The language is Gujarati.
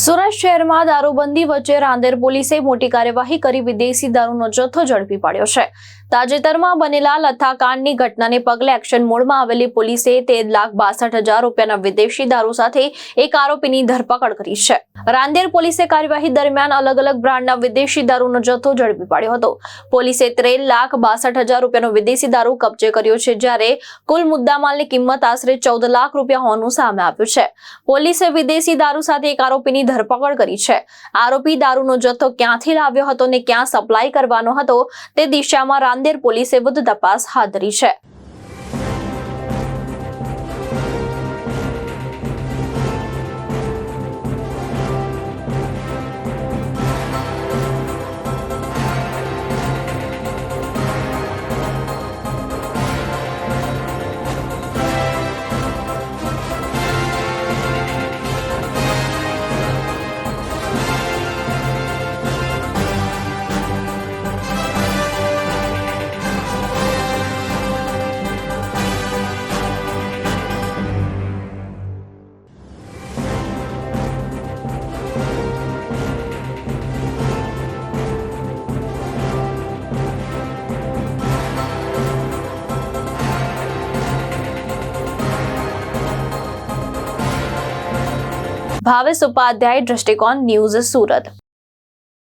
સુરત શહેરમાં દારૂબંધી વચ્ચે રાંદેર પોલીસે મોટી કાર્યવાહી કરી વિદેશી દારૂનો જથ્થો ઝડપી પાડ્યો છે। તાજેતરમાં બનેલા લથાકાંડની ઘટનાને પગલે એક્શન મોડમાં આવેલી પોલીસે 13,62,000 રૂપિયાના વિદેશી દારૂ સાથે એક આરોપીની ધરપકડ કરી છે। રાંદેર પોલીસે કાર્યવાહી દરમિયાન અલગ અલગ બ્રાન્ડના વિદેશી દારૂનો જથ્થો ઝડપી પાડ્યો હતો। પોલીસે 13,62,000 રૂપિયાનો વિદેશી દારૂ કબજે કર્યો છે, જ્યારે કુલ મુદ્દામાલની કિંમત આશરે 14 લાખ રૂપિયા હોવાનું સામે આવ્યું છે। પોલીસે વિદેશી દારૂ સાથે એક આરોપીની ધરપકડ કરી છે। આરોપી દારૂનો જથ્થો ક્યાંથી લાવ્યો હતો અને ક્યાં સપ્લાય કરવાનો હતો તે દિશામાં રાંદેર પોલીસે વધુ તપાસ હાથ ધરી છે। ભાવેશ ઉપાધ્યાય, દ્રષ્ટિકોણ ન્યૂઝ, સુરત।